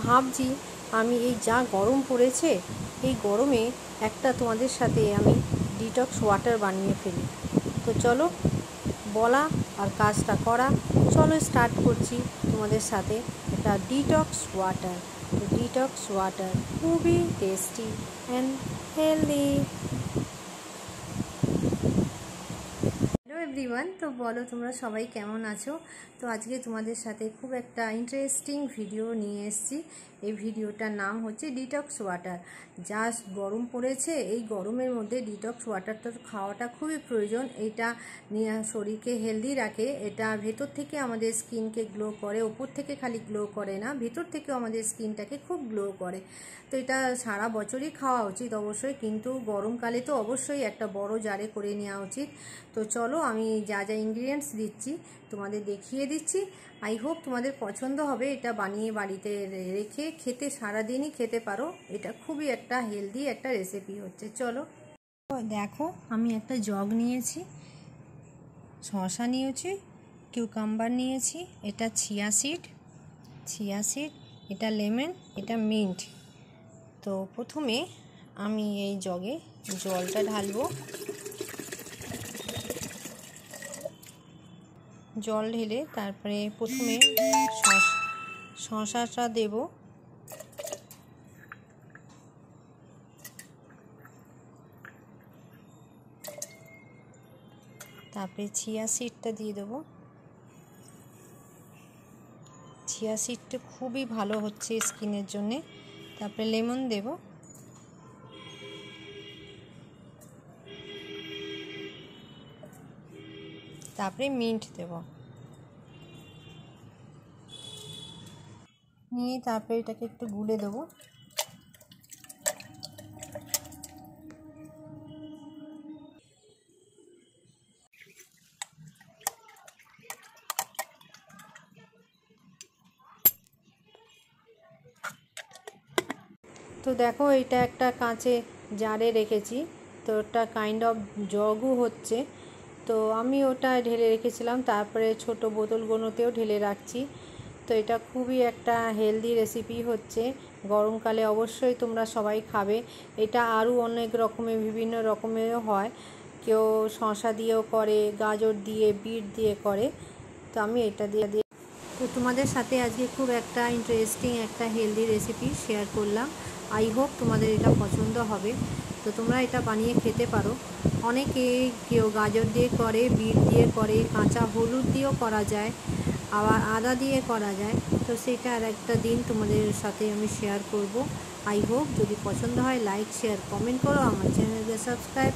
ভাবছি আমি এই যা গরম পড়েছে এই গরমে একটা তোমাদের সাথে আমি ডিটক্স ওয়াটার বানিয়ে ফেলি। তো চলো বলা আর কাজটা করা, চলো স্টার্ট করছি তোমাদের সাথে একটা ডিটক্স ওয়াটার। তো ডিটক্স ওয়াটার খুবই tasty and healthy. Hello everyone, তো বলো তোমরা সবাই কেমন আছো? তো আজকে তোমাদের সাথে খুব একটা ইন্টারেস্টিং ভিডিও নিয়ে এসেছি। এই ভিডিওটার নাম হচ্ছে ডিটক্স ওয়াটার। যা গরম পড়েছে এই গরমের মধ্যে ডিটক্স ওয়াটারটা খাওয়াটা খুবই প্রয়োজন। এটা শরীরকে হেলদি রাখে, এটা ভেতর থেকে আমাদের স্কিনকে গ্লো করে, ওপর থেকে খালি গ্লো করে না, ভেতর থেকেও আমাদের স্কিনটাকে খুব গ্লো করে। তো এটা সারা বছরই খাওয়া উচিত অবশ্যই, কিন্তু গরমকালে তো অবশ্যই একটা বড় জারে করে নেওয়া উচিত। তো চলো আমি যা যা ইনগ্রিডিয়েন্টস দিচ্ছি তোমাদের দেখিয়ে দিচ্ছি। আই হোপ তোমাদের পছন্দ হবে। এটা বানিয়ে বাড়িতে রেখে খেতে সারাদিনই খেতে পারো। এটা খুবই একটা হেলদি একটা রেসিপি হচ্ছে। চলো দেখো, আমি একটা জগ নিয়েছি, শসা নিয়েছি, কিউকাম্বার নিয়েছি, এটা চিয়া সিড, এটা লেমন, এটা মিন্ট। তো প্রথমে আমি এই জগে জলটা ঢালবো। জল ঢেলে তারপরে প্রথমে শসাটা দেব, তারপরে চিয়া সিডটা দিয়ে দেবো। চিয়া সিডটা খুবই ভালো হচ্ছে স্কিনের জন্যে। তারপরে লেমন দেব, তারপরে মিন্ট দেব, নিয়ে তারপরে এটাকে একটু গুলে দেবো। তো দেখো এটা একটা কাঁচে জারে রেখেছি, তো ওটা কাইন্ড অফ জগও হচ্ছে। তো আমি ওটা ঢেলে রেখেছিলাম, তারপরে ছোট বোতলগুলোতেও ঢেলে রাখছি। তো এটা খুবই একটা হেলদি রেসিপি হচ্ছে, গরমকালে অবশ্যই তোমরা সবাই খাবে। এটা আরও অনেক রকমের বিভিন্ন রকমেরও হয়, কেউ শসা দিয়েও করে, গাজর দিয়ে, বিট দিয়ে করে। তো আমি এটা দিয়ে তো তোমাদের সাথে আজকে খুব একটা ইন্টারেস্টিং একটা হেলদি রেসিপি শেয়ার করলাম। আই হোপ তোমাদের এটা পছন্দ হবে। তো তোমরা এটা বানিয়ে খেতে পারো। অনেকে কেউ গাজর দিয়ে করে, বিট দিয়ে করে, কাঁচা হলুদ দিয়েও করা যায়, আবার আদা দিয়ে করা যায়। তো সেটা আর একটা দিন তোমাদের সাথে আমি শেয়ার করব। আই হোপ যদি পছন্দ হয় লাইক, শেয়ার, কমেন্ট করো, আমার চ্যানেলকে সাবস্ক্রাইব